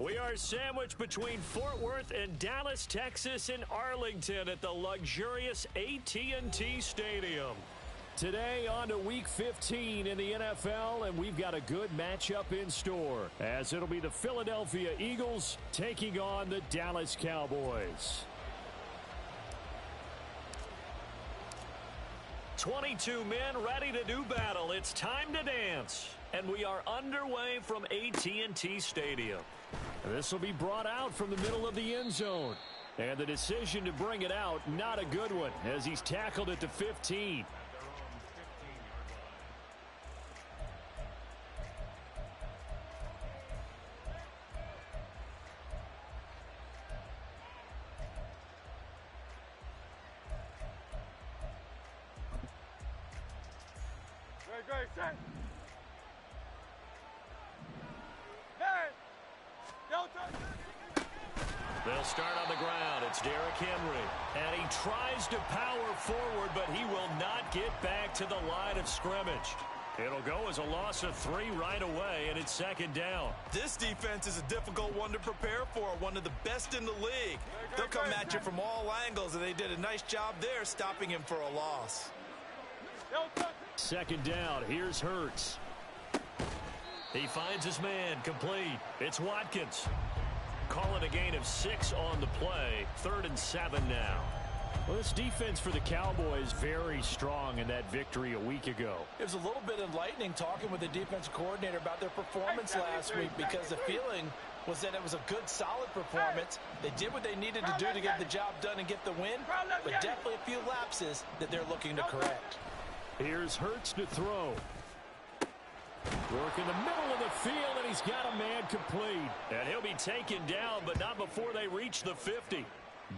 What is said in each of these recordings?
We are sandwiched between Fort Worth and Dallas, Texas, and Arlington at the luxurious AT&T Stadium. Today on to Week 15 in the NFL, and we've got a good matchup in store, as it'll be the Philadelphia Eagles taking on the Dallas Cowboys. 22 men ready to do battle. It's time to dance. And we are underway from AT&T Stadium. This will be brought out from the middle of the end zone. And the decision to bring it out, not a good one, as he's tackled at the 15. Great, set. They'll start on the ground. It's Derrick Henry. And he tries to power forward, but he will not get back to the line of scrimmage. It'll go as a loss of 3 right away, and it's second down. This defense is a difficult one to prepare for, one of the best in the league. They'll come at you from all angles, and they did a nice job there stopping him for a loss. Second down. Here's Hurts. He finds his man, complete. It's Watkins. Call it a gain of 6 on the play. 3rd and 7 now. Well, this defense for the Cowboys very strong in that victory a week ago. It was a little bit enlightening talking with the defensive coordinator about their performance last week, because the feeling was that it was a good, solid performance. They did what they needed to do to get the job done and get the win, but definitely a few lapses that they're looking to correct. Here's Hurts to throw. Work in the middle of the field, and he's got a man complete. And he'll be taken down, but not before they reach the 50.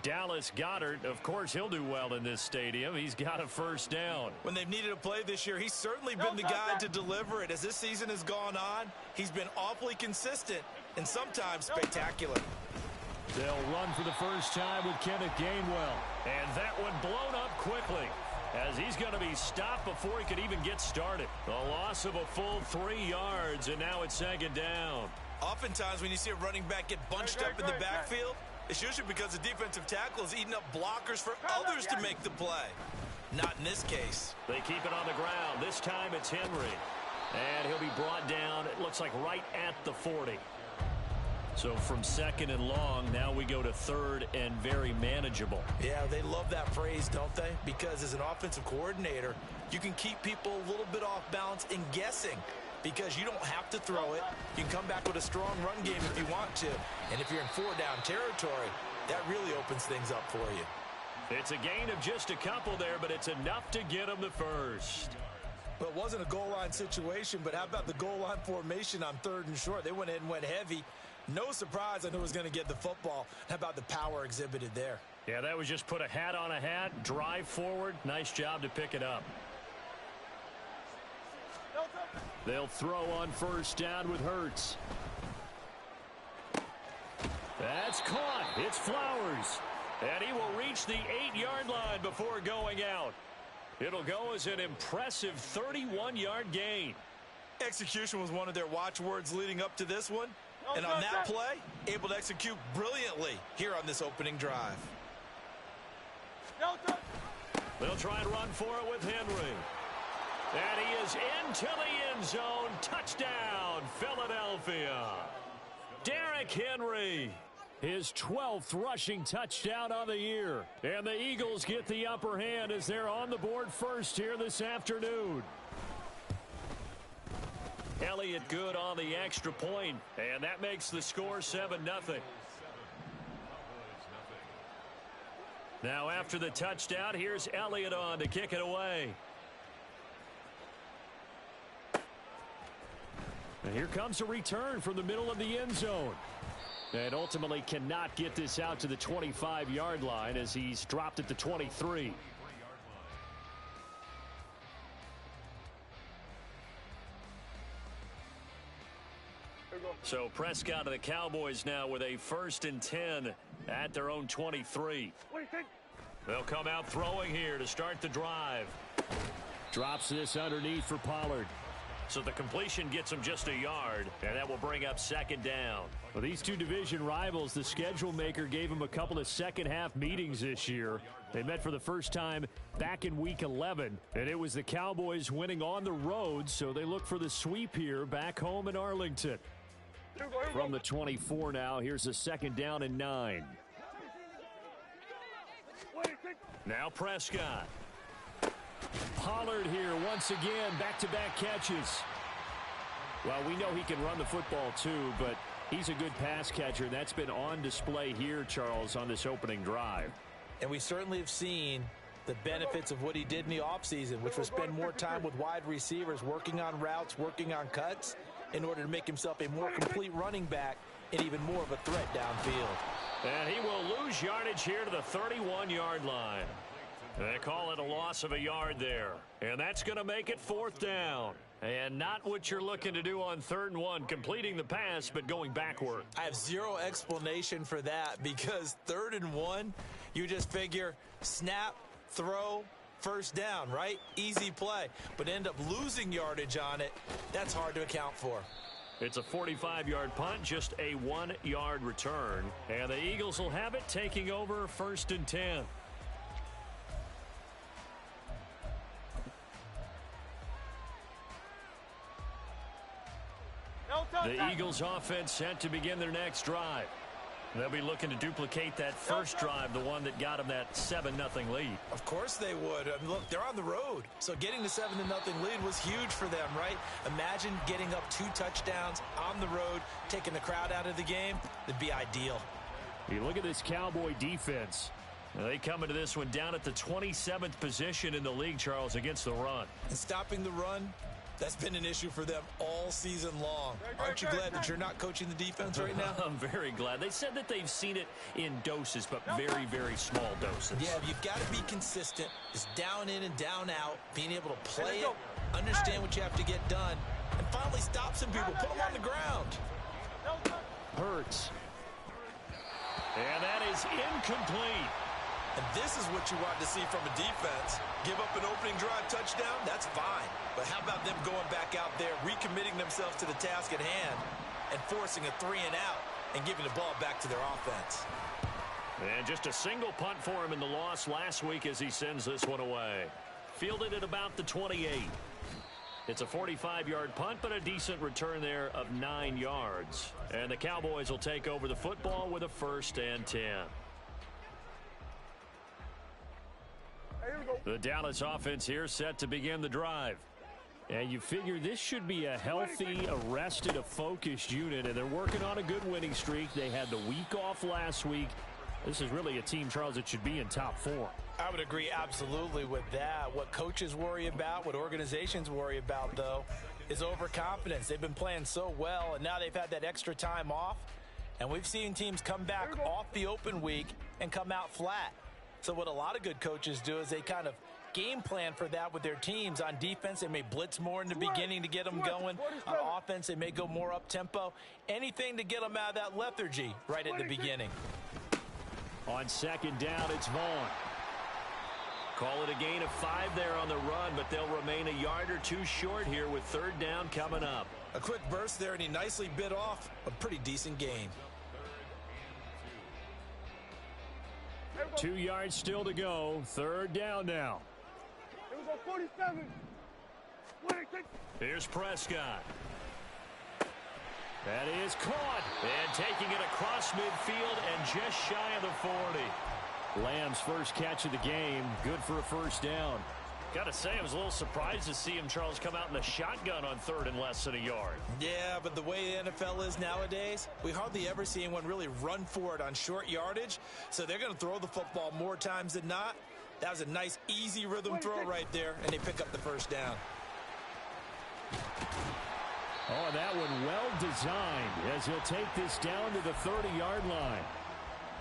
Dallas Goedert, of course, he'll do well in this stadium. He's got a first down. When they've needed a play this year, he's certainly been the guy to deliver it. As this season has gone on, he's been awfully consistent and sometimes spectacular. They'll run for the first time with Kenneth Gainwell. And that one blown up quickly, as he's going to be stopped before he could even get started. A loss of a full 3 yards, and now it's second down. Oftentimes when you see a running back get bunched up in the backfield, it's usually because the defensive tackle is eating up blockers for others to make the play. Not in this case. They keep it on the ground. This time it's Henry. And he'll be brought down, it looks like right at the 40. So from second and long, now we go to third and very manageable. Yeah, they love that phrase, don't they? Because as an offensive coordinator, you can keep people a little bit off balance and guessing, because you don't have to throw it. You can come back with a strong run game if you want to. And if you're in 4-down territory, that really opens things up for you. It's a gain of just a couple there, but it's enough to get them the first. Well, it wasn't a goal line situation, but how about the goal line formation on 3rd and short? They went in and went heavy. No surprise on who was going to get the football. How about the power exhibited there? Yeah, that was just put a hat on a hat, drive forward. Nice job to pick it up. They'll throw on first down with Hurts. That's caught. It's Flowers. And he will reach the 8-yard line before going out. It'll go as an impressive 31-yard gain. Execution was one of their watchwords leading up to this one. And on that play, able to execute brilliantly here on this opening drive. They'll try and run for it with Henry. And he is into the end zone. Touchdown, Philadelphia. Derrick Henry, his 12th rushing touchdown on the year. And the Eagles get the upper hand as they're on the board first here this afternoon. Elliott good on the extra point, and that makes the score 7-0. Now after the touchdown, here's Elliott on to kick it away. And here comes a return from the middle of the end zone. And ultimately cannot get this out to the 25-yard line as he's dropped at the 23. So Prescott and the Cowboys now with a 1st and 10 at their own 23. They'll come out throwing here to start the drive. Drops this underneath for Pollard. So the completion gets him just a yard, and that will bring up second down. Well, these two division rivals, the schedule maker gave them a couple of second-half meetings this year. They met for the first time back in Week 11, and it was the Cowboys winning on the road, so they look for the sweep here back home in Arlington. From the 24 now, here's a second down and 9. Now Prescott. Pollard here once again, back-to-back catches. Well, we know he can run the football too, but he's a good pass catcher. That's been on display here, Charles, on this opening drive. And we certainly have seen the benefits of what he did in the offseason, which was spend more time with wide receivers, working on routes, working on cuts, in order to make himself a more complete running back and even more of a threat downfield. And he will lose yardage here to the 31-yard line. They call it a loss of a yard there. And that's going to make it fourth down. And not what you're looking to do on 3rd and 1, completing the pass, but going backward. I have zero explanation for that because 3rd and 1, you just figure snap, throw, first down, right? Easy play. But end up losing yardage on it. That's hard to account for. It's a 45-yard punt, just a 1-yard return. And the Eagles will have it, taking over 1st and 10. The Eagles offense set to begin their next drive. They'll be looking to duplicate that first drive, the one that got them that 7-0 lead. Of course they would. I mean, look, they're on the road. So getting the 7-0 lead was huge for them, right? Imagine getting up 2 touchdowns on the road, taking the crowd out of the game. That'd be ideal. You look at this Cowboy defense. They come into this one down at the 27th position in the league, Charles, against the run. And stopping the run, that's been an issue for them all season long. Aren't you glad that you're not coaching the defense right now? I'm very glad. They said that they've seen it in doses, but very, very small doses. Yeah, you've got to be consistent. It's down in and down out, being able to play it, understand what you have to get done, and finally stop some people, put them on the ground. Hurts. And that is incomplete. And this is what you want to see from a defense. Give up an opening drive touchdown, that's fine. But how about them going back out there, recommitting themselves to the task at hand, and forcing a 3-and-out and giving the ball back to their offense. And just a single punt for him in the loss last week as he sends this one away. Fielded at about the 28. It's a 45-yard punt, but a decent return there of 9 yards. And the Cowboys will take over the football with a 1st and 10. The Dallas offense here set to begin the drive. And you figure this should be a healthy, arrested, a focused unit, and they're working on a good winning streak. They had the week off last week. This is really a team, Charles, that should be in top 4. I would agree absolutely with that. What coaches worry about, what organizations worry about, though, is overconfidence. They've been playing so well, and now they've had that extra time off. And we've seen teams come back off the open week and come out flat. So what a lot of good coaches do is they kind of game plan for that with their teams. On defense, they may blitz more in the beginning to get them going. On offense, they may go more up-tempo. Anything to get them out of that lethargy right at the beginning. On second down, it's Vaughn. Call it a gain of 5 there on the run, but they'll remain a yard or 2 short here with 3rd down coming up. A quick burst there, and he nicely bit off a pretty decent gain. 2 yards still to go. 3rd down now. It was on 47. Here's Prescott. That is caught. And taking it across midfield and just shy of the 40. Lamb's first catch of the game. Good for a 1st down. Got to say, I was a little surprised to see him, Charles, come out in the shotgun on 3rd and less than a yard. Yeah, but the way the NFL is nowadays, we hardly ever see anyone really run for it on short yardage. So they're going to throw the football more times than not. That was a nice, easy rhythm throw right there, and they pick up the 1st down. Oh, that one well designed as he'll take this down to the 30-yard line.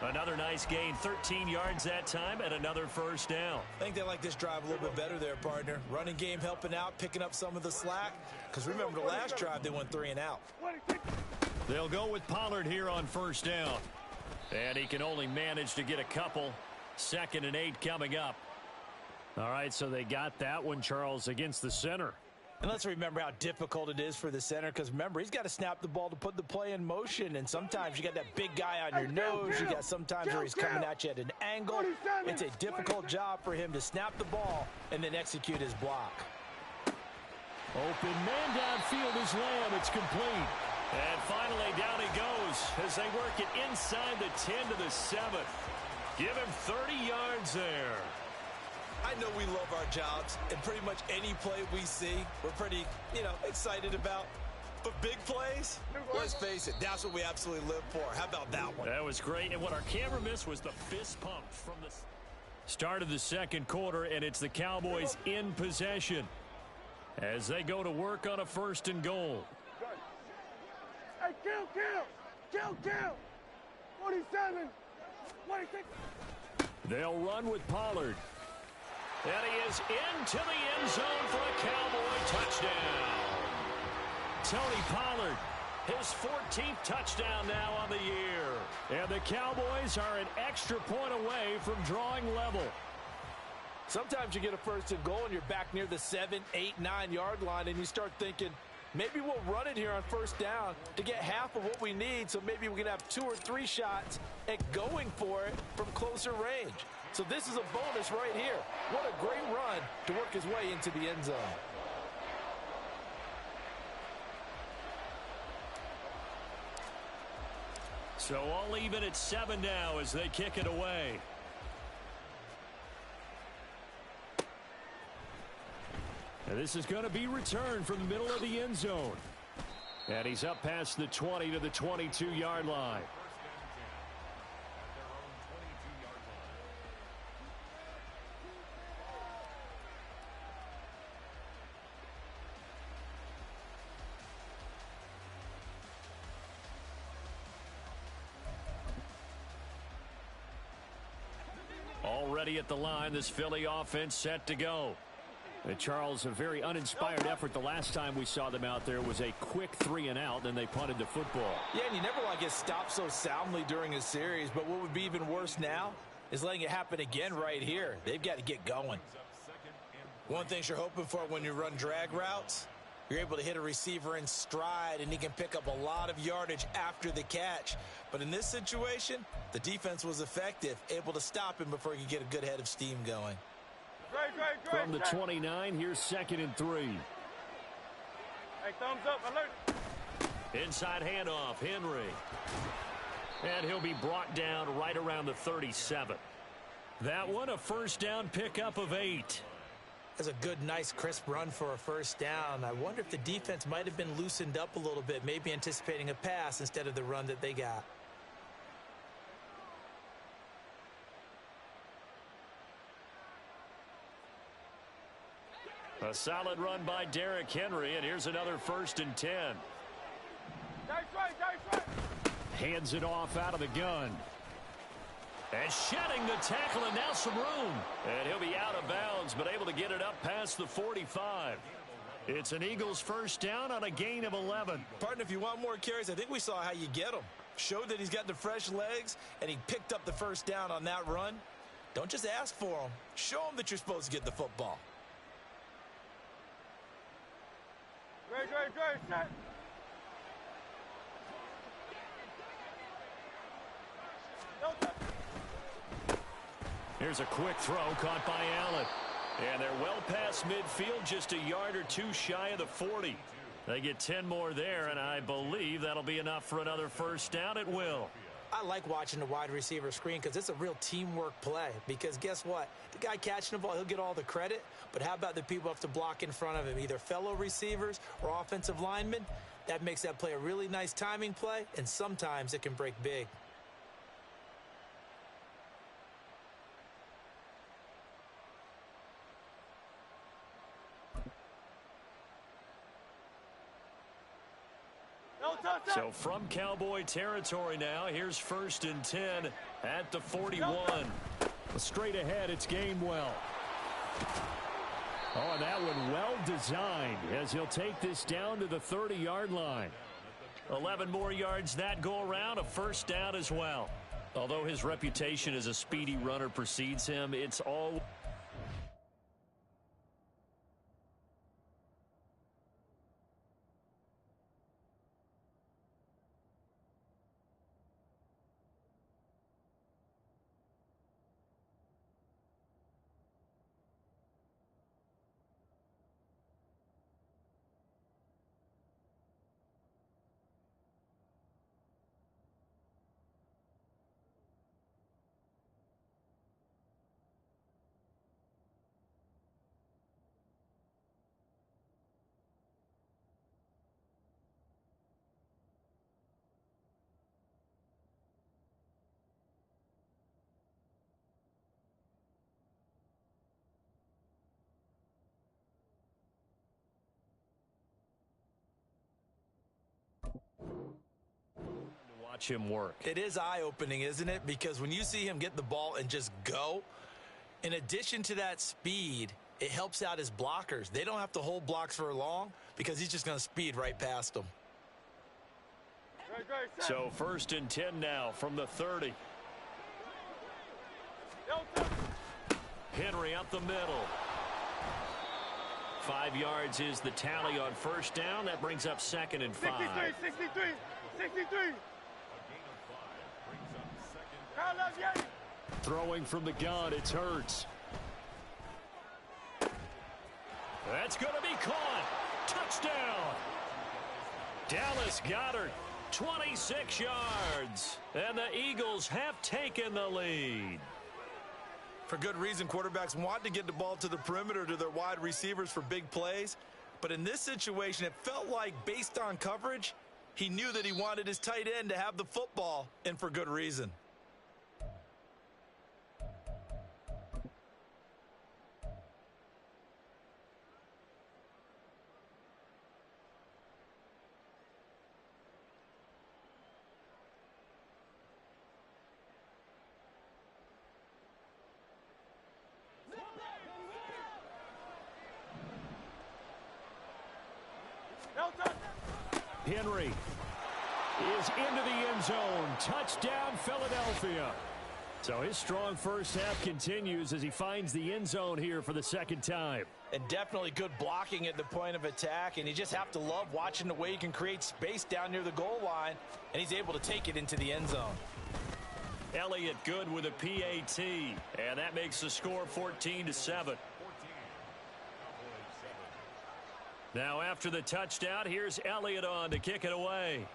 Another nice gain, 13 yards that time, and another 1st down. I think they like this drive a little bit better there, partner. Running game helping out, picking up some of the slack. Because remember the last drive, they went 3-and-out. They'll go with Pollard here on 1st down. And he can only manage to get a couple. 2nd and 8 coming up. All right, so they got that one, Charles, against the center. And let's remember how difficult it is for the center, because remember, he's got to snap the ball to put the play in motion, and sometimes you got that big guy on your nose. You got sometimes where he's coming at you at an angle. It's a difficult job for him to snap the ball and then execute his block. Open man downfield is Lamb. It's complete. And finally, down he goes as they work it inside the 10 to the 7. Give him 30 yards there. I know we love our jobs, and pretty much any play we see, we're pretty, excited about. But big plays, let's face it, that's what we absolutely live for. How about that one? That was great, and what our camera missed was the fist pump from the start of the second quarter, and it's the Cowboys in possession as they go to work on a 1st and goal. Hey, kill! 47, 26. They'll run with Pollard. And he is into the end zone for a Cowboy touchdown. Tony Pollard, his 14th touchdown now on the year. And the Cowboys are an extra point away from drawing level. Sometimes you get a 1st and goal and you're back near the 7, 8, 9-yard line, and you start thinking, maybe we'll run it here on 1st down to get half of what we need, so maybe we can have 2 or 3 shots at going for it from closer range. So this is a bonus right here. What a great run to work his way into the end zone. So all even at 7 now as they kick it away. And this is going to be returned from the middle of the end zone. And he's up past the 20 to the 22-yard line. Already at the line, this Philly offense set to go. And Charles, a very uninspired effort the last time we saw them out there was a quick 3 and out, then they punted the football. Yeah, and you never want to get stopped so soundly during a series, but what would be even worse now is letting it happen again right here. They've got to get going. One thing you're hoping for when you run drag routes, you're able to hit a receiver in stride, and he can pick up a lot of yardage after the catch. But in this situation, the defense was effective, able to stop him before he could get a good head of steam going. From the 29, here's 2nd and 3. Hey, thumbs up, alert. Inside handoff, Henry. And he'll be brought down right around the 37. That one, a 1st down pickup of 8. That's a good, nice, crisp run for a 1st down. I wonder if the defense might have been loosened up a little bit, maybe anticipating a pass instead of the run that they got. A solid run by Derrick Henry, and here's another 1st and 10. Dice right. Hands it off out of the gun. And shedding the tackle, and now some room. And he'll be out of bounds, but able to get it up past the 45. It's an Eagles 1st down on a gain of 11. Partner, if you want more carries, I think we saw how you get him. Showed that he's got the fresh legs, and he picked up the 1st down on that run. Don't just ask for him. Show him that you're supposed to get the football. Great, set. Here's a quick throw caught by Allen. And they're well past midfield, just a yard or 2 shy of the 40. They get 10 more there, and I believe that'll be enough for another 1st down. It will. I like watching the wide receiver screen because it's a real teamwork play. Because guess what? The guy catching the ball, he'll get all the credit. But how about the people who have to block in front of him, either fellow receivers or offensive linemen? That makes that play a really nice timing play, and sometimes it can break big. So from Cowboy territory now, here's 1st and 10 at the 41. Straight ahead, it's Gainwell. Oh, and that one well designed as he'll take this down to the 30-yard line. 11 more yards that go around, a 1st down as well. Although his reputation as a speedy runner precedes him, it's all... watch him work. It is eye-opening, isn't it? Because when you see him get the ball and just go, in addition to that speed, it helps out his blockers. They don't have to hold blocks for long because he's just going to speed right past them. So 1st and 10 now from the 30. Henry up the middle. 5 yards is the tally on 1st down. That brings up 2nd and 5. 63. Throwing from the gun, it's Hurts. That's going to be caught. Touchdown. Dallas Goedert, 26 yards. And the Eagles have taken the lead. For good reason, quarterbacks want to get the ball to the perimeter to their wide receivers for big plays. But in this situation, it felt like based on coverage, he knew that he wanted his tight end to have the football, and for good reason. Henry is into the end zone. Touchdown, Philadelphia. So his strong first half continues as he finds the end zone here for the 2nd time. And definitely good blocking at the point of attack, and you just have to love watching the way he can create space down near the goal line, and he's able to take it into the end zone. Elliott good with a PAT, and that makes the score 14-7. Now after the touchdown, here's Elliott on to kick it away.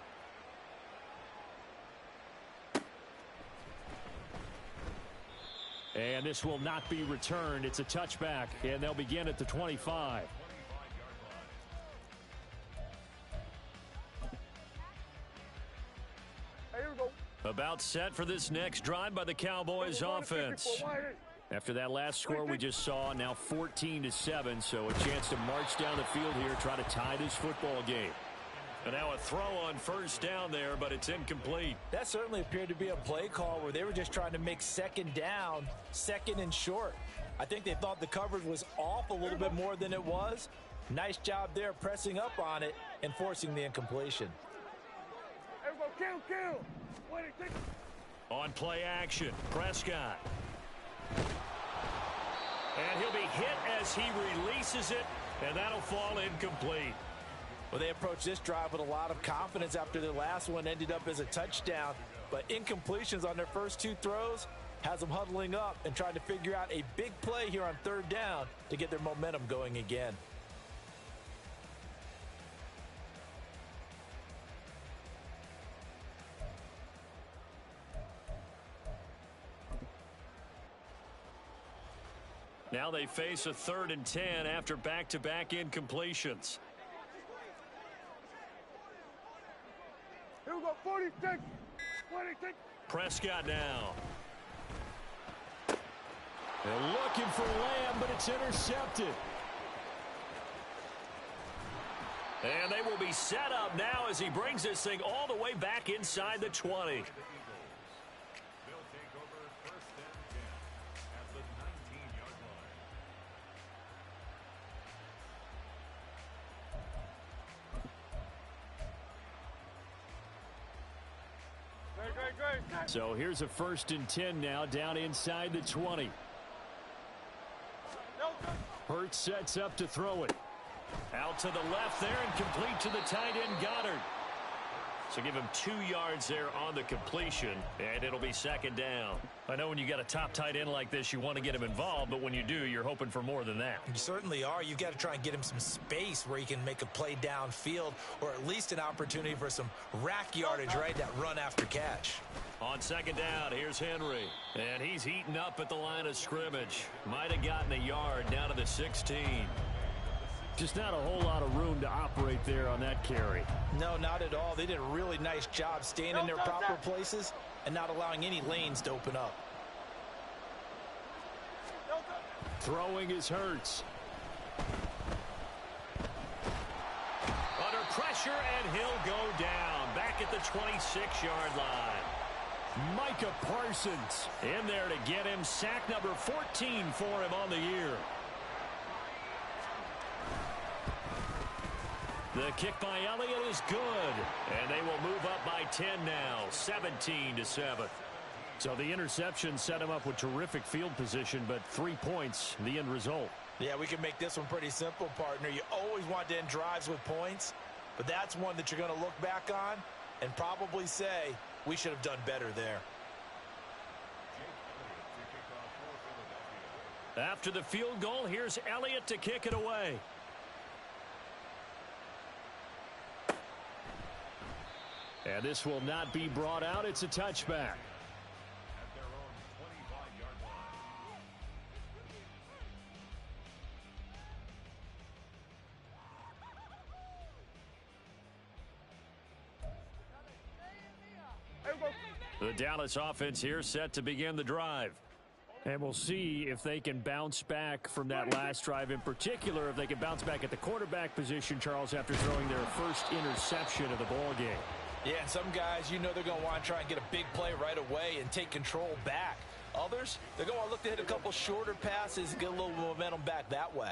And this will not be returned. It's a touchback, and they'll begin at the 25. Here we go. About set for this next drive by the Cowboys offense. After that last score we just saw, now 14-7, so a chance to march down the field here, try to tie this football game. And now a throw on 1st down there, but it's incomplete. That certainly appeared to be a play call where they were just trying to make 2nd down, 2nd and short. I think they thought the coverage was off a little bit more than it was. Nice job there pressing up on it and forcing the incompletion. Here we go. Kill. On play action, Prescott. And he'll be hit as he releases it, and that'll fall incomplete. Well, they approached this drive with a lot of confidence after their last one ended up as a touchdown. But incompletions on their first 2 throws has them huddling up and trying to figure out a big play here on 3rd down to get their momentum going again. Now they face a 3rd and 10 after back-to-back incompletions. Here we go. 46. Prescott now. They're looking for Lamb, but it's intercepted. And they will be set up now as he brings this thing all the way back inside the 20. So here's a 1st and 10 now down inside the 20. Hurts sets up to throw it. Out to the left there and complete to the tight end Goddard. So give him 2 yards there on the completion, and it'll be 2nd down. I know when you got a top tight end like this, you want to get him involved, but when you do, you're hoping for more than that. You certainly are. You've got to try and get him some space where he can make a play downfield, or at least an opportunity for some rack yardage, right? That run after catch. On 2nd down, here's Henry. And he's heating up at the line of scrimmage. Might have gotten a yard down to the 16. Just not a whole lot of room to operate there on that carry. No, not at all. They did a really nice job staying in their proper places and not allowing any lanes to open up. Throwing is Hurts. Under pressure, and he'll go down. Back back at the 26-yard line. Micah Parsons in there to get him. Sack number 14 for him on the year. The kick by Elliott is good. And they will move up by 10 now, 17-7. So the interception set him up with terrific field position, but 3 points, the end result. Yeah, we can make this one pretty simple, partner. You always want to end drives with points, but that's one that you're going to look back on and probably say, we should have done better there. After the field goal, here's Elliott to kick it away. And this will not be brought out. It's a touchback. The Dallas offense here set to begin the drive. And we'll see if they can bounce back from that last drive, in particular if they can bounce back at the quarterback position, Charles, after throwing their first interception of the ball game. Yeah, and some guys, you know they're going to want to try and get a big play right away and take control back. Others, they're going to want to look to hit a couple shorter passes and get a little momentum back that way.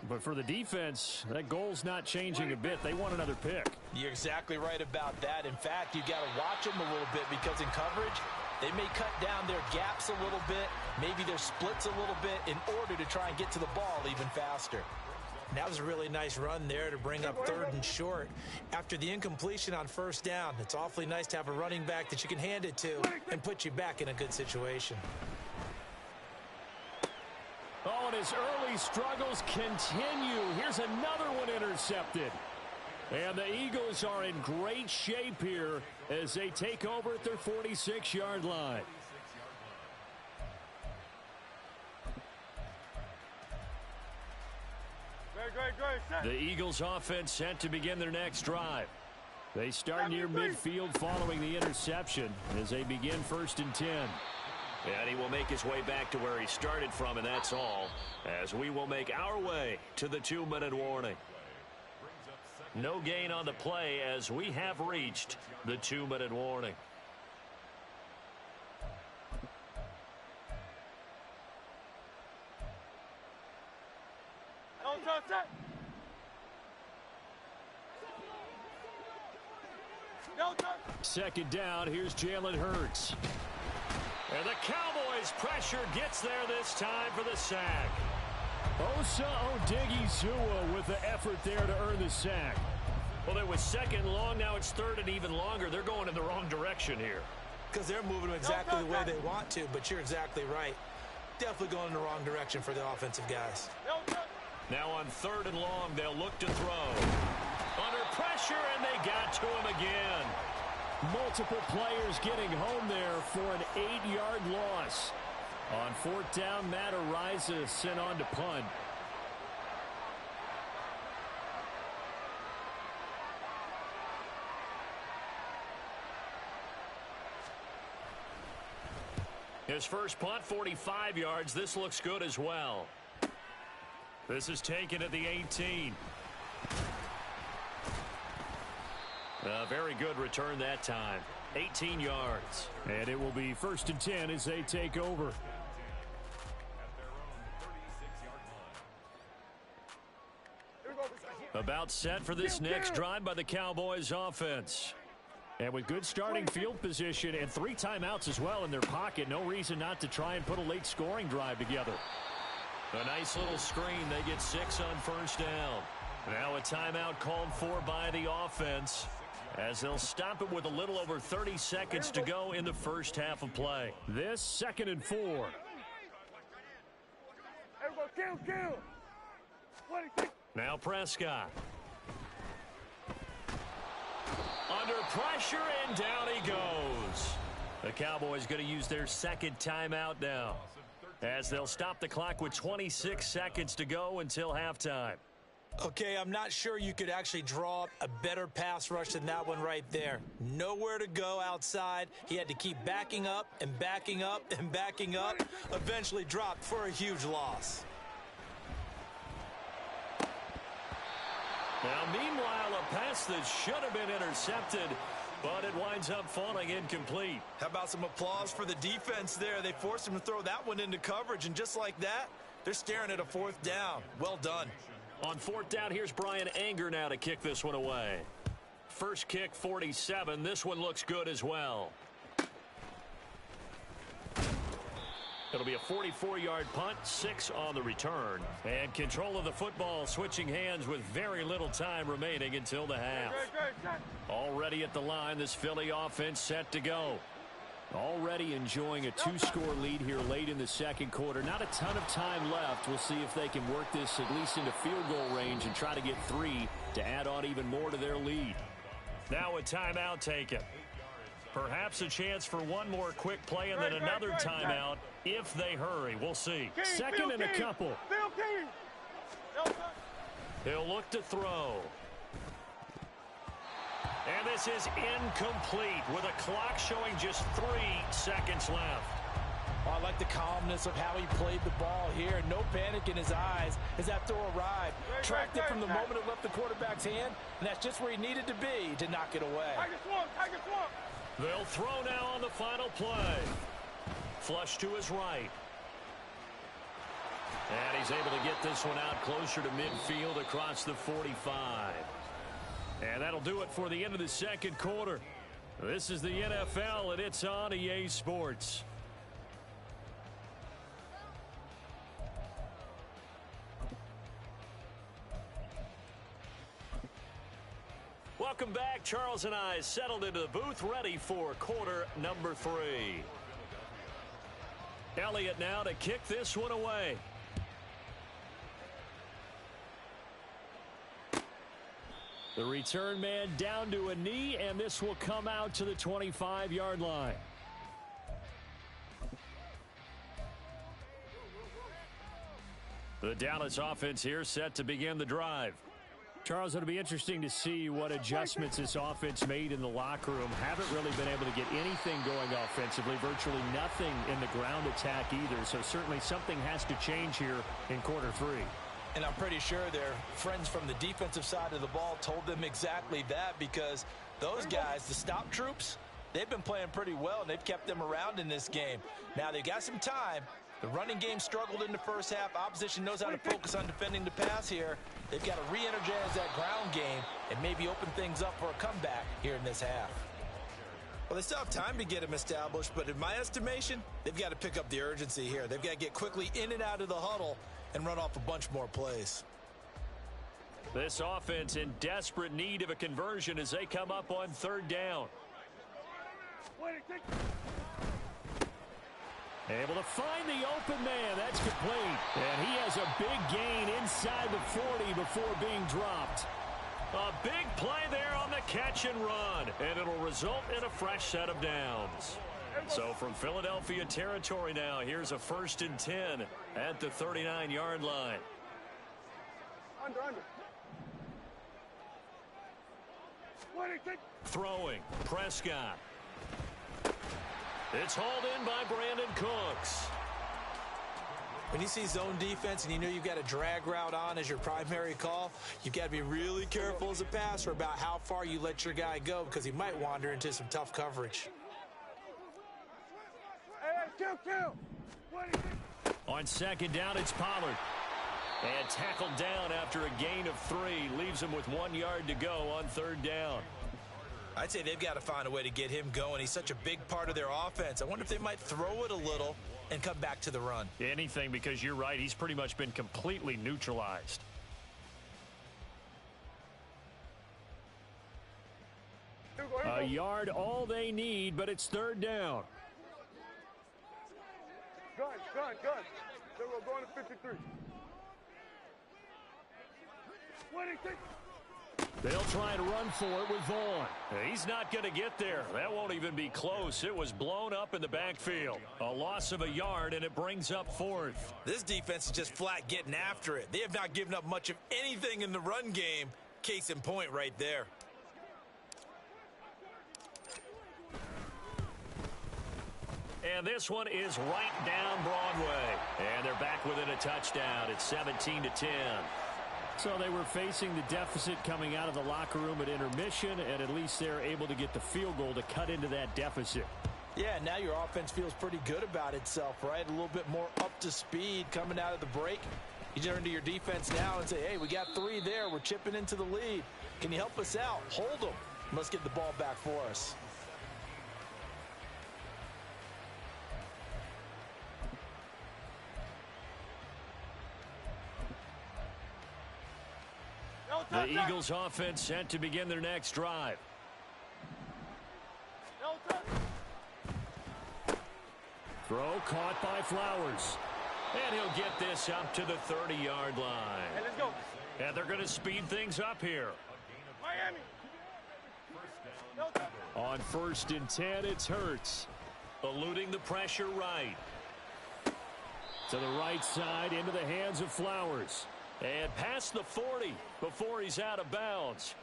But for the defense, that goal's not changing a bit. They want another pick. You're exactly right about that. In fact, you got to watch them a little bit because in coverage, they may cut down their gaps a little bit, maybe their splits a little bit in order to try and get to the ball even faster. And that was a really nice run there to bring up 3rd and short. After the incompletion on 1st down, it's awfully nice to have a running back that you can hand it to and put you back in a good situation. Oh, and his early struggles continue. Here's another one intercepted. And the Eagles are in great shape here as they take over at their 46-yard line. The Eagles offense set to begin their next drive. They start near midfield following the interception as they begin 1st and 10. And he will make his way back to where he started from, and that's all, as we will make our way to the 2-minute warning. No gain on the play as we have reached the 2-minute warning. Second down, here's Jalen Hurts. And the Cowboys' pressure gets there this time for the sack. Osa Odighizuwa with the effort there to earn the sack. Well, it was 2nd and long. Now it's 3rd and even longer. They're going in the wrong direction here. Because they're moving exactly the way they want to, but you're exactly right. Definitely going in the wrong direction for the offensive guys. Now on 3rd and long, they'll look to throw. Under pressure, and they got to him again. Multiple players getting home there for an 8-yard loss. On 4th down, Matt Araiza sent on to punt. His first punt, 45 yards. This looks good as well. This is taken at the 18. A very good return that time. 18 yards. And it will be 1st and 10 as they take over. About set for this next drive by the Cowboys offense. And with good starting field position and 3 timeouts as well in their pocket, no reason not to try and put a late scoring drive together. A nice little screen. They get 6 on 1st down. Now a timeout called for by the offense, as they'll stop it with a little over 30 seconds to go in the first half of play. This 2nd and 4. Kill. Now Prescott. Under pressure, and down he goes. The Cowboys going to use their 2nd timeout now, as they'll stop the clock with 26 seconds to go until halftime. Okay, I'm not sure you could actually draw up a better pass rush than that one right there. Nowhere to go outside. He had to keep backing up and backing up and backing up. Eventually dropped for a huge loss. Now, meanwhile, a pass that should have been intercepted but it winds up falling incomplete. How about some applause for the defense there? They forced him to throw that one into coverage, and just like that, they're staring at a fourth down. Well done. On fourth down, here's Brian Anger now to kick this one away. First kick, 47. This one looks good as well. It'll be a 44-yard punt, 6 on the return. And control of the football switching hands with very little time remaining until the half. Already at the line, this Philly offense set to go. Already enjoying a 2-score lead here late in the second quarter. Not a ton of time left. We'll see if they can work this at least into field goal range and try to get 3 to add on even more to their lead. Now a timeout taken. Perhaps a chance for one more quick play and then another timeout if they hurry. We'll see. Second and a couple. He'll look to throw. And this is incomplete with a clock showing just 3 seconds left. I like the calmness of how he played the ball here. No panic in his eyes as that throw arrived. Tracked it from the moment it left the quarterback's hand, and that's just where he needed to be to knock it away. They'll throw now on the final play. Flush to his right. And he's able to get this one out closer to midfield across the 45. And that'll do it for the end of the second quarter. This is the NFL, and it's on EA Sports. Welcome back. Charles and I settled into the booth, ready for quarter number 3. Elliott now to kick this one away. The return man down to a knee, and this will come out to the 25-yard line. The Dallas offense here set to begin the drive. Charles, it'll be interesting to see what adjustments this offense made in the locker room. Haven't really been able to get anything going offensively, virtually nothing in the ground attack either. So certainly something has to change here in quarter 3. And I'm pretty sure their friends from the defensive side of the ball told them exactly that, because those guys, the stop troops, they've been playing pretty well, and they've kept them around in this game. Now, they've got some time. The running game struggled in the first half. Opposition knows how to focus on defending the pass here. They've got to re-energize that ground game and maybe open things up for a comeback here in this half. Well, they still have time to get him established, but in my estimation, they've got to pick up the urgency here. They've got to get quickly in and out of the huddle and run off a bunch more plays. This offense in desperate need of a conversion as they come up on third down. Able to find the open man. That's complete. And he has a big gain inside the 40 before being dropped. A big play there on the catch and run. And it'll result in a fresh set of downs. So from Philadelphia territory now, here's a 1st and 10 at the 39-yard line. Under. Throwing, Prescott. It's hauled in by Brandon Cooks. When you see zone defense and you know you've got a drag route on as your primary call, you've got to be really careful as a passer about how far you let your guy go, because he might wander into some tough coverage. Kill. On second down, it's Pollard. And tackled down after a gain of 3. Leaves him with 1 yard to go on third down. I'd say they've got to find a way to get him going. He's such a big part of their offense. I wonder if they might throw it a little and come back to the run. Anything, because you're right. He's pretty much been completely neutralized. A yard, all they need, but it's third down. Gun. They were going to 53. They'll try and run for it with Vaughn. He's not going to get there. That won't even be close. It was blown up in the backfield. A loss of a yard, and it brings up 4th. This defense is just flat getting after it. They have not given up much of anything in the run game. Case in point right there. And this one is right down Broadway. And they're back within a touchdown. It's 17-10. So they were facing the deficit coming out of the locker room at intermission, and at least they're able to get the field goal to cut into that deficit. Yeah, now your offense feels pretty good about itself, right? A little bit more up to speed coming out of the break. You turn to your defense now and say, hey, we got 3 there. We're chipping into the lead. Can you help us out? Hold them. Let's get the ball back for us. The Eagles offense set to begin their next drive. Throw caught by Flowers. And he'll get this up to the 30-yard line. Hey, let's go. And they're going to speed things up here. Miami. On 1st and 10, it's Hurts. Eluding the pressure right. To the right side, into the hands of Flowers. And past the 40 before he's out of bounds.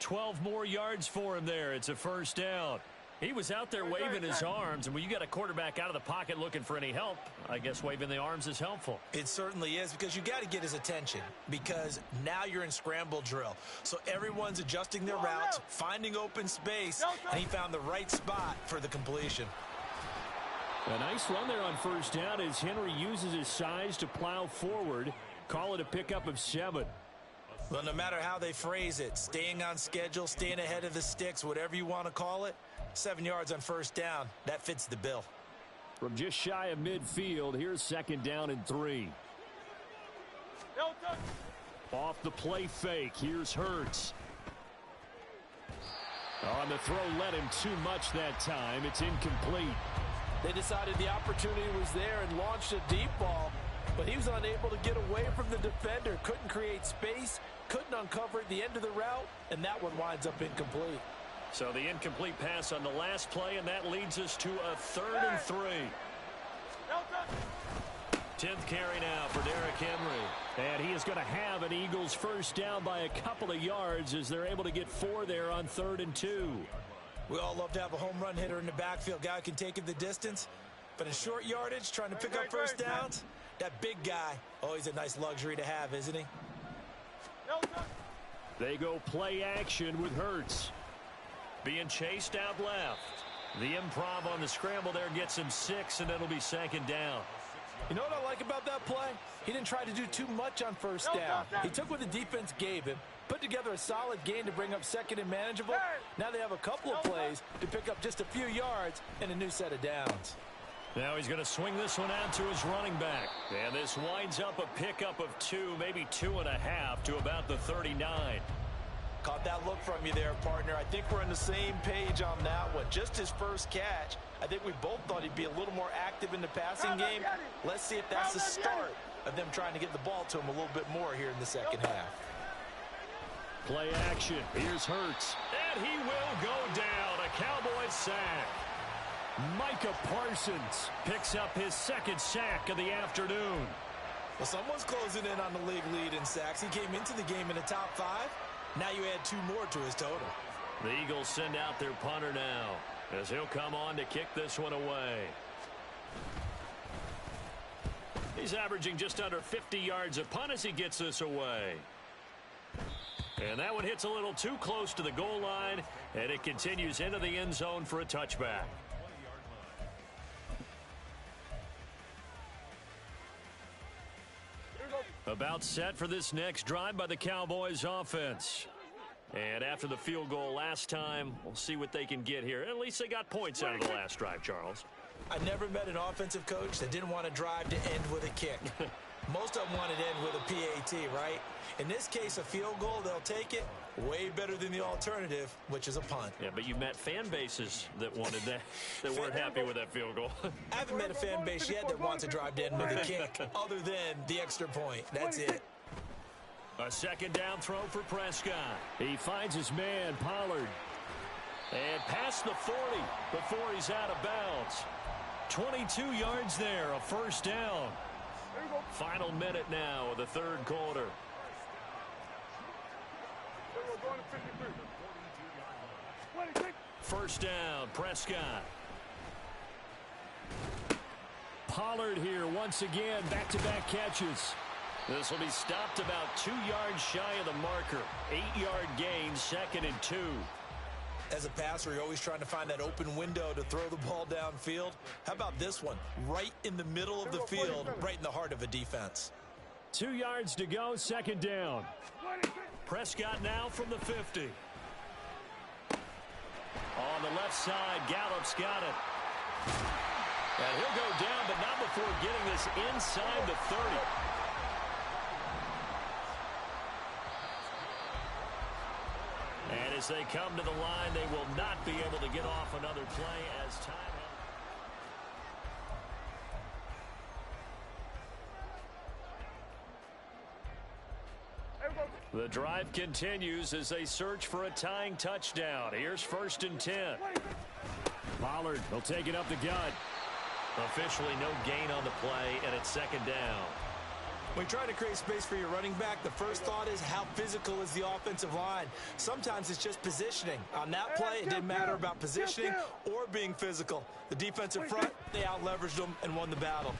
12 more yards for him there. It's a first down. He was out there waving his arms, and when you got a quarterback out of the pocket looking for any help, I guess waving the arms is helpful. It certainly is, because you got to get his attention, because now you're in scramble drill. So everyone's adjusting their routes, finding open space, and he found the right spot for the completion. A nice run there on first down as Henry uses his size to plow forward. Call it a pickup of 7. Well, no matter how they phrase it, staying on schedule, staying ahead of the sticks, whatever you want to call it, 7 yards on first down, that fits the bill. From just shy of midfield, here's 2nd down and 3. Off the play fake, here's Hurts. On the throw, led him too much that time. It's incomplete. They decided the opportunity was there and launched a deep ball, but he was unable to get away from the defender. Couldn't create space, couldn't uncover at the end of the route, and that one winds up incomplete. So the incomplete pass on the last play, and that leads us to a 3rd and 3. 10th carry now for Derrick Henry. And he is going to have an Eagles first down by a couple of yards as they're able to get 4 there on 3rd and 2. We all love to have a home run hitter in the backfield. Guy who can take it the distance. But in short yardage, trying to pick up first downs, that big guy, always a nice luxury to have, isn't he? They go play action with Hurts. Being chased out left. The improv on the scramble there gets him 6, and it'll be 2nd down. You know what I like about that play? He didn't try to do too much on first down. He took what the defense gave him, put together a solid gain to bring up 2nd and manageable. Now they have a couple of plays to pick up just a few yards and a new set of downs. Now he's going to swing this one out to his running back. And this winds up a pickup of 2, maybe 2.5 to about the 39. Caught that look from you there, partner. I think we're on the same page on that one. Just his first catch. I think we both thought he'd be a little more active in the passing game. Let's see if that's the start of them trying to get the ball to him a little bit more here in the second half. Play action. Here's Hurts. And he will go down. A Cowboys sack. Micah Parsons picks up his 2nd sack of the afternoon. Well, someone's closing in on the league lead in sacks. He came into the game in the top 5. Now you add 2 more to his total. The Eagles send out their punter now as he'll come on to kick this one away. He's averaging just under 50 yards a punt as he gets this away. And that one hits a little too close to the goal line, and it continues into the end zone for a touchback. About set for this next drive by the Cowboys offense. And after the field goal last time, we'll see what they can get here. At least they got points out of the last drive, Charles. I never met an offensive coach that didn't want to drive to end with a kick. Most of them want to end with a PAT, right? In this case, a field goal, they'll take it. Way better than the alternative, which is a punt. Yeah, but you met fan bases that wanted that, that weren't happy with that field goal. I haven't met a fan base yet that wants to drive to end with a kick, other than the extra point. That's it. A 2nd down throw for Prescott. He finds his man, Pollard. And past the 40 before he's out of bounds. 22 yards there, a first down. Final minute now of the 3rd quarter. First down, Prescott. Pollard here once again, back-to-back catches. This will be stopped about 2 yards shy of the marker. 8-yard gain, 2nd and 2. As a passer, you're always trying to find that open window to throw the ball downfield. How about this one? Right in the middle of the field, right in the heart of a defense. 2 yards to go, 2nd down. Prescott now from the 50. On the left side, Gallup's got it. And he'll go down, but not before getting this inside the 30. And as they come to the line, they will not be able to get off another play as time. The drive continues as they search for a tying touchdown. Here's 1st and 10. Pollard will take it up the gut. Officially no gain on the play, and it's 2nd down. When you're trying to create space for your running back, the first thought is how physical is the offensive line. Sometimes it's just positioning. On that play, it didn't matter about positioning or being physical. The defensive front, they out-leveraged them and won the battle.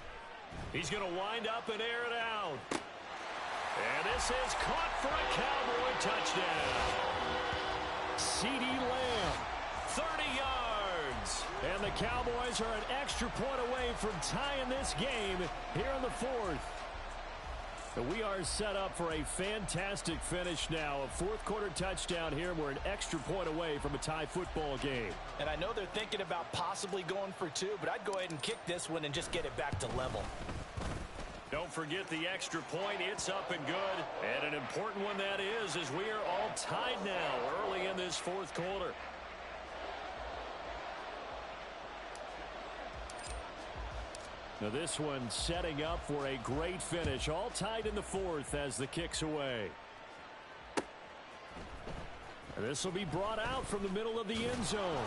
He's going to wind up and air it out. And this is caught for a Cowboy touchdown. CeeDee Lamb, 30 yards. And the Cowboys are an extra point away from tying this game here in the 4th. We are set up for a fantastic finish now. A 4th-quarter touchdown here. We're an extra point away from a tie football game. And I know they're thinking about possibly going for 2, but I'd go ahead and kick this one and just get it back to level. Don't forget the extra point. It's up and good. And an important one that is, as we are all tied now early in this 4th quarter. Now this one setting up for a great finish. All tied in the 4th as the kick's away. And this will be brought out from the middle of the end zone.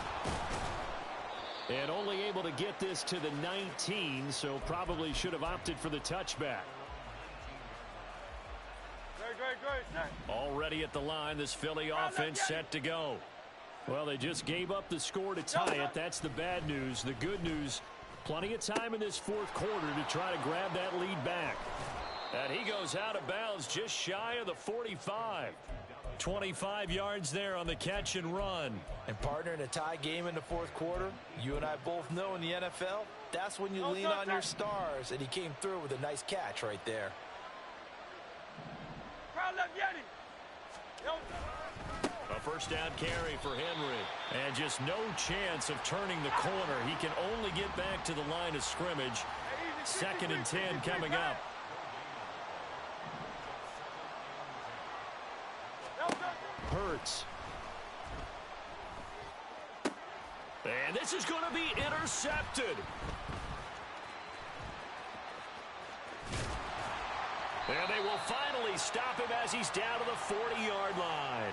And only able to get this to the 19, so probably should have opted for the touchback. Great. Already at the line, this Philly offense set to go. Well, they just gave up the score to tie it. That's the bad news. The good news, plenty of time in this 4th quarter to try to grab that lead back. And he goes out of bounds just shy of the 45. 25 yards there on the catch and run. And partner, in a tie game in the 4th quarter, you and I both know in the NFL, that's when you lean on your stars. And he came through with a nice catch right there. A 1st down carry for Henry. And just no chance of turning the corner. He can only get back to the line of scrimmage. 2nd and 10 coming up. Hurts. And this is going to be intercepted. And they will finally stop him as he's down to the 40-yard line.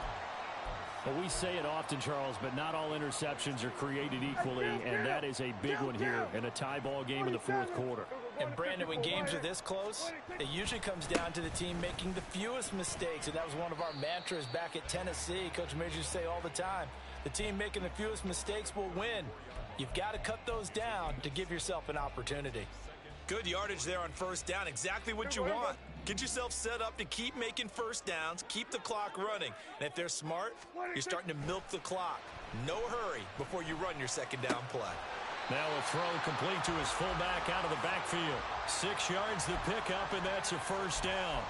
Well, we say it often, Charles, but not all interceptions are created equally, and that is a big one here in a tie ball game in the 4th quarter. And Brandon, when games are this close, it usually comes down to the team making the fewest mistakes, and that was one of our mantras back at Tennessee. Coach Major used to say all the time, the team making the fewest mistakes will win. You've got to cut those down to give yourself an opportunity. Good yardage there on 1st down, exactly what you want. Get yourself set up to keep making 1st downs, keep the clock running. And if they're smart, you're starting to milk the clock. No hurry before you run your 2nd down play. Now a throw complete to his fullback out of the backfield. 6 yards the pickup, and that's a 1st down.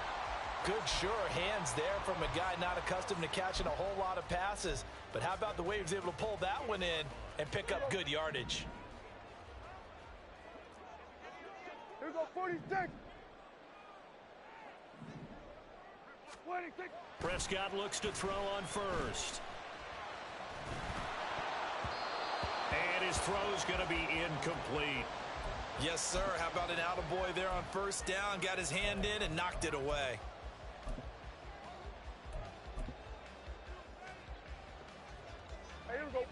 Good, sure hands there from a guy not accustomed to catching a whole lot of passes. But how about the way he was able to pull that one in and pick up good yardage? Here we go, 46. 26. Prescott looks to throw on 1st. And his throw's going to be incomplete. Yes, sir. How about an attaboy there on 1st down? Got his hand in and knocked it away. Hey, here we go.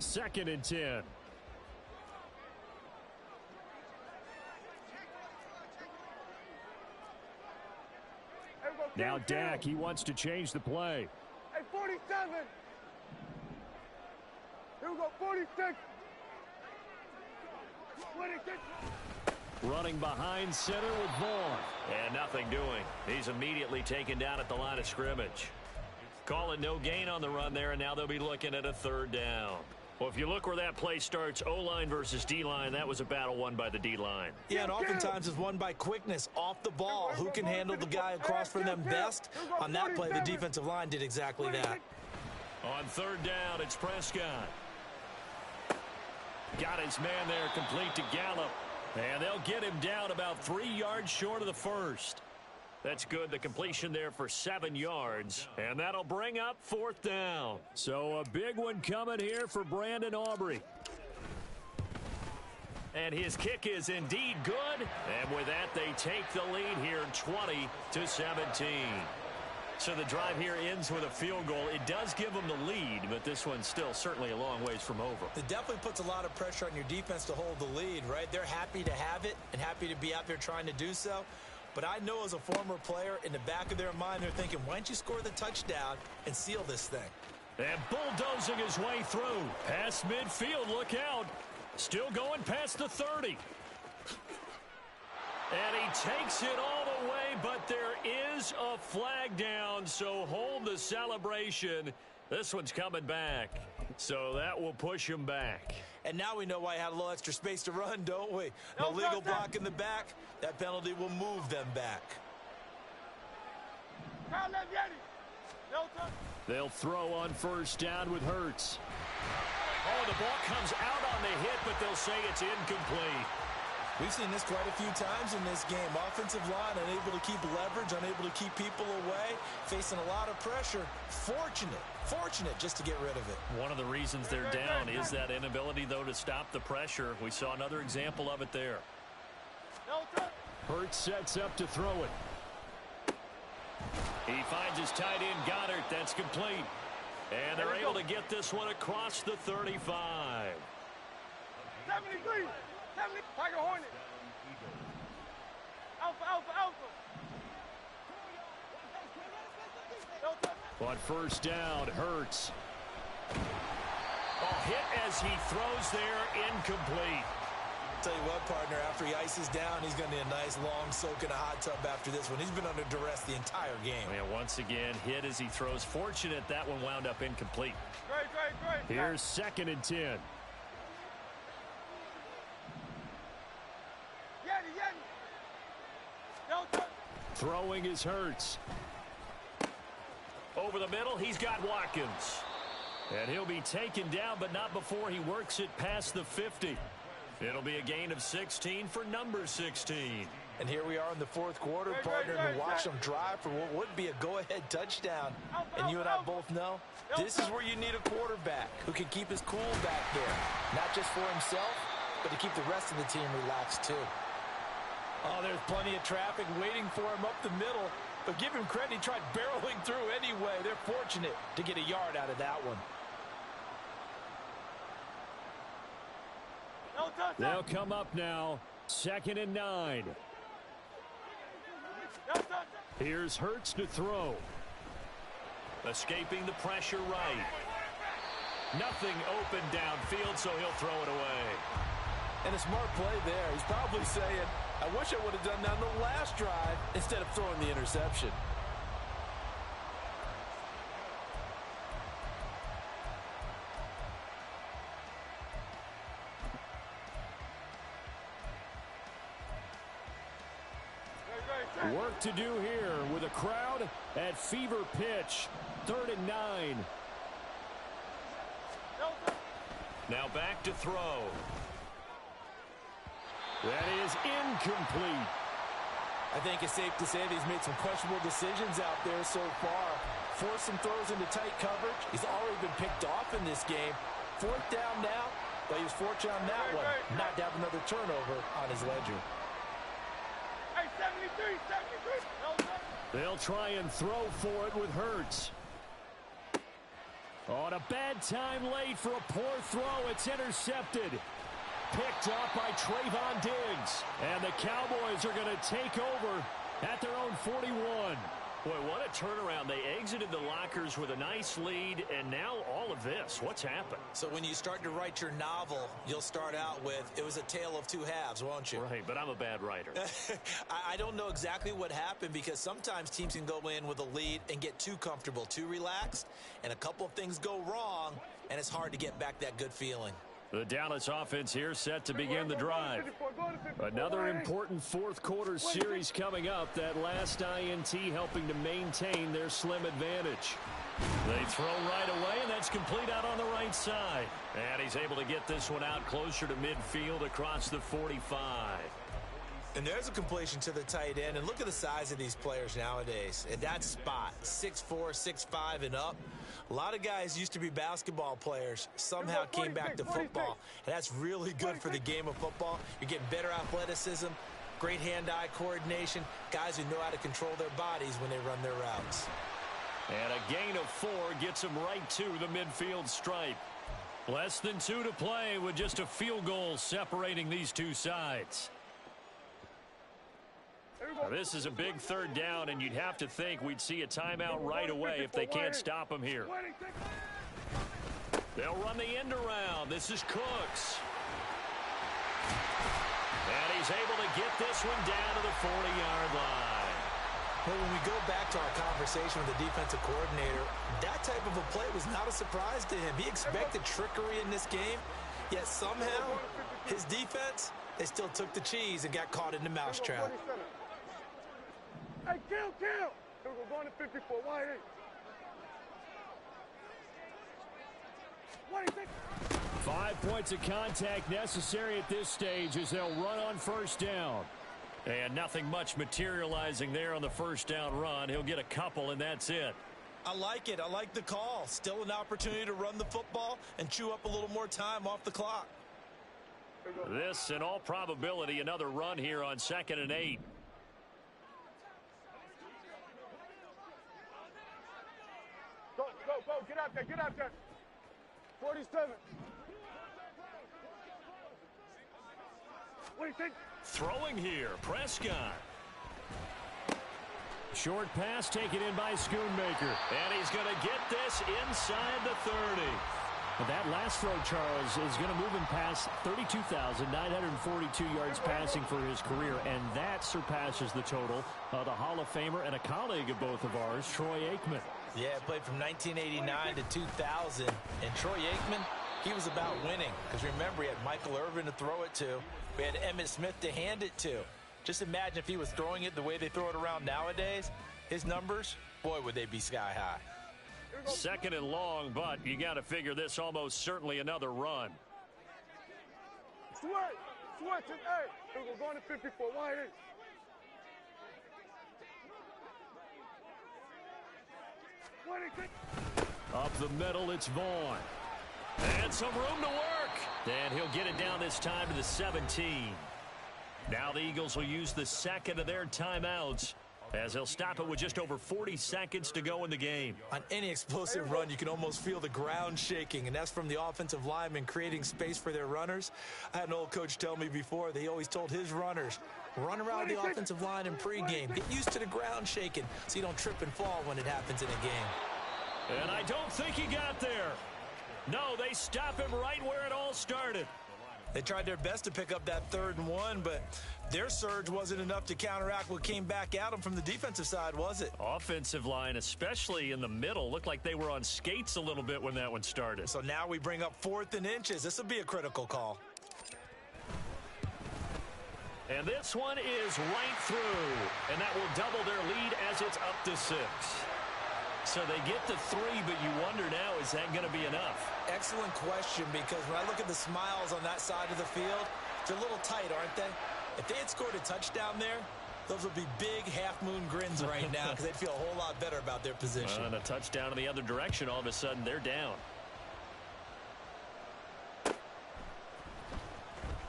2nd and 10. Now Dak, he wants to change the play. Hey, 47. Here we go, 46. 26. Running behind center with Vaughn. And nothing doing. He's immediately taken down at the line of scrimmage. Calling no gain on the run there, and now they'll be looking at a third down. Well, if you look where that play starts, O-line versus D-line, that was a battle won by the D-line. Yeah, and oftentimes it's won by quickness off the ball. Who can handle the guy across from them best? On that play, the defensive line did exactly that. On third down, it's Prescott. Got his man there, complete to Gallup. And they'll get him down about 3 yards short of the first. That's good. The completion there for 7 yards. And that'll bring up fourth down. So a big one coming here for Brandon Aubrey. And his kick is indeed good. And with that, they take the lead here 20-17. So the drive here ends with a field goal. It does give them the lead, but this one's still certainly a long ways from over. It definitely puts a lot of pressure on your defense to hold the lead, right? They're happy to have it and happy to be out there trying to do so. But I know as a former player, in the back of their mind, they're thinking, why don't you score the touchdown and seal this thing? And bulldozing his way through. Past midfield, look out. Still going past the 30. And he takes it all the way, but there is a flag down, so hold the celebration. This one's coming back, so that will push him back. And now we know why he had a little extra space to run, don't we? No legal block in the back. That penalty will move them back. They'll throw on first down with Hurts. Oh, the ball comes out on the hit, but they'll say it's incomplete. We've seen this quite a few times in this game. Offensive line unable to keep leverage, unable to keep people away, facing a lot of pressure. Fortunate just to get rid of it. One of the reasons they're down is that inability, though, to stop the pressure. We saw another example of it there. Hurts sets up to throw it. He finds his tight end, Goddard. That's complete. And they're able to get this one across the 35. 73. Tiger Hornet. Alpha. On first down, Hurts. Oh, hit as he throws there, incomplete. Tell you what, partner, after he ices down, he's going to need a nice long soak in a hot tub after this one. He's been under duress the entire game. And once again, hit as he throws. Fortunate that one wound up incomplete. Great. Here's 2nd and 10. Throwing is Hurts. Over the middle, he's got Watkins. And he'll be taken down, but not before he works it past the 50. It'll be a gain of 16 for number 16. And here we are in the fourth quarter, partner, and watch them drive for what would be a go-ahead touchdown. And you and I both know this is where you need a quarterback who can keep his cool back there. Not just for himself, but to keep the rest of the team relaxed too. Oh, there's plenty of traffic waiting for him up the middle. But give him credit, he tried barreling through anyway. They're fortunate to get a yard out of that one. They'll come up now. 2nd and 9. Here's Hurts to throw. Escaping the pressure right. Nothing open downfield, so he'll throw it away. And a smart play there. He's probably saying, I wish I would have done that on the last drive instead of throwing the interception. Work to do here with a crowd at fever pitch. 3rd and 9. Now back to throw. That is incomplete. I think it's safe to say that he's made some questionable decisions out there so far. Forced some throws into tight coverage. He's already been picked off in this game. 4th down now, but he was fortunate on that one. Not to have another turnover on his ledger. Hey, 73. They'll try and throw for it with Hurts. On a bad time late for a poor throw. It's intercepted. Picked up by Trayvon Diggs. And the Cowboys are going to take over at their own 41. Boy, what a turnaround. They exited the lockers with a nice lead, and now all of this. What's happened? So when you start to write your novel, you'll start out with, it was a tale of two halves, won't you? Right, but I'm a bad writer. I don't know exactly what happened because sometimes teams can go in with a lead and get too comfortable, too relaxed, and a couple of things go wrong, and it's hard to get back that good feeling. The Dallas offense here set to begin the drive. Another important fourth quarter series coming up. That last INT helping to maintain their slim advantage. They throw right away, and that's complete out on the right side. And he's able to get this one out closer to midfield across the 45. And there's a completion to the tight end. And look at the size of these players nowadays. At that spot, 6'4", 6'5", and up. A lot of guys used to be basketball players, somehow came back to football. And that's really good for the game of football. You're getting better athleticism, great hand-eye coordination, guys who know how to control their bodies when they run their routes. And a gain of 4 gets him right to the midfield stripe. Less than 2 to play with just a field goal separating these two sides. Now, this is a big third down, and you'd have to think we'd see a timeout right away if they can't stop him here. They'll run the end around. This is Cooks. And he's able to get this one down to the 40-yard line. Well, when we go back to our conversation with the defensive coordinator, that type of a play was not a surprise to him. He expected trickery in this game, yet somehow his defense, they still took the cheese and got caught in the mousetrap. Hey, kill! We're going to 54. Why ain't? 5 points of contact necessary at this stage as they'll run on first down. And nothing much materializing there on the first down run. He'll get a couple, and that's it. I like it. I like the call. Still an opportunity to run the football and chew up a little more time off the clock. This, in all probability, another run here on 2nd and 8. Go. Get out there. 47. What do you think? Throwing here, Prescott. Short pass taken in by Schoonmaker. And he's going to get this inside the 30. But that last throw, Charles, is going to move him past 32,942 yards passing for his career, and that surpasses the total of the Hall of Famer and a colleague of both of ours, Troy Aikman. Yeah, played from 1989 to 2000, and Troy Aikman, he was about winning. Because remember, he had Michael Irvin to throw it to. We had Emmitt Smith to hand it to. Just imagine if he was throwing it the way they throw it around nowadays. His numbers, boy, would they be sky high. 2nd and long, but you got to figure this almost certainly another run. Switch. Hey, we're going to 54. Why ain't? What do you think? Up the middle, it's Vaughn. And some room to work. And he'll get it down this time to the 17. Now the Eagles will use the second of their timeouts as they'll stop it with just over 40 seconds to go in the game. On any explosive run, you can almost feel the ground shaking, and that's from the offensive linemen creating space for their runners. I had an old coach tell me before, they always told his runners, run around the offensive line in pregame. Get used to the ground shaking so you don't trip and fall when it happens in a game. And I don't think he got there. No, they stop him right where it all started. They tried their best to pick up that 3rd and 1, but their surge wasn't enough to counteract what came back at them from the defensive side, was it? Offensive line, especially in the middle, looked like they were on skates a little bit when that one started. So now we bring up 4th and inches. This will be a critical call. And this one is right through, and that will double their lead as it's up to 6. So they get to 3, but you wonder now, is that going to be enough? Excellent question, because when I look at the smiles on that side of the field, they're a little tight, aren't they? If they had scored a touchdown there, those would be big half-moon grins right now because they'd feel a whole lot better about their position. And a touchdown in the other direction, all of a sudden they're down.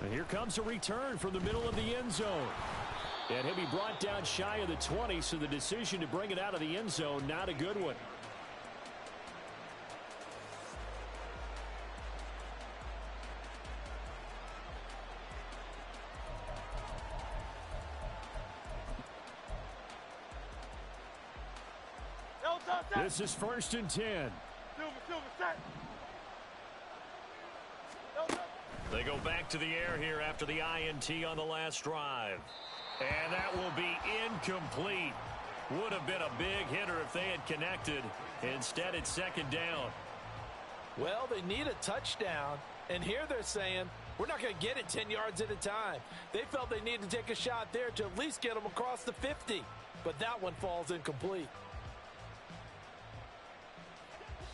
And here comes a return from the middle of the end zone. And he'll be brought down shy of the 20, so the decision to bring it out of the end zone, not a good one. This is 1st and 10. Silver, set. They go back to the air here after the INT on the last drive. And that will be incomplete. Would have been a big hitter if they had connected. Instead, it's 2nd down. Well, they need a touchdown, and here they're saying, we're not going to get it 10 yards at a time. They felt they needed to take a shot there to at least get them across the 50, but that one falls incomplete.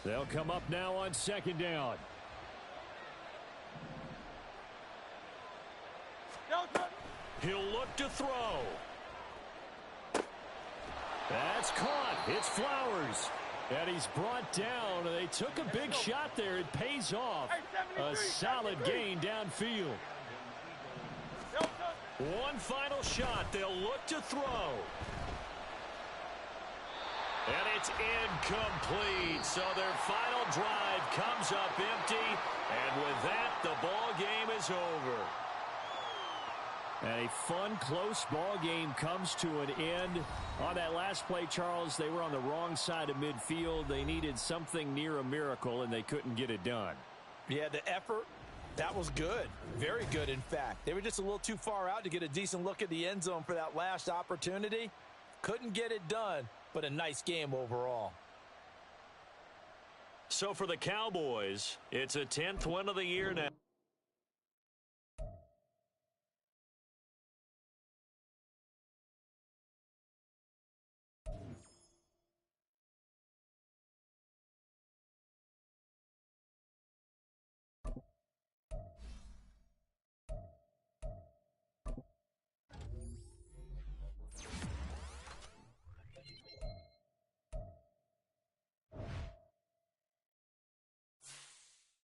They'll come up now on 2nd down. He'll look to throw. That's caught. It's Flowers. And he's brought down. They took a big shot there. It pays off. A solid gain downfield. One final shot. They'll look to throw. And it's incomplete. So their final drive comes up empty. And with that, the ball game is over. And a fun, close ball game comes to an end. On that last play, Charles, they were on the wrong side of midfield. They needed something near a miracle, and they couldn't get it done. Yeah, the effort, that was good. Very good, in fact. They were just a little too far out to get a decent look at the end zone for that last opportunity. Couldn't get it done, but a nice game overall. So for the Cowboys, it's a 10th win of the year now.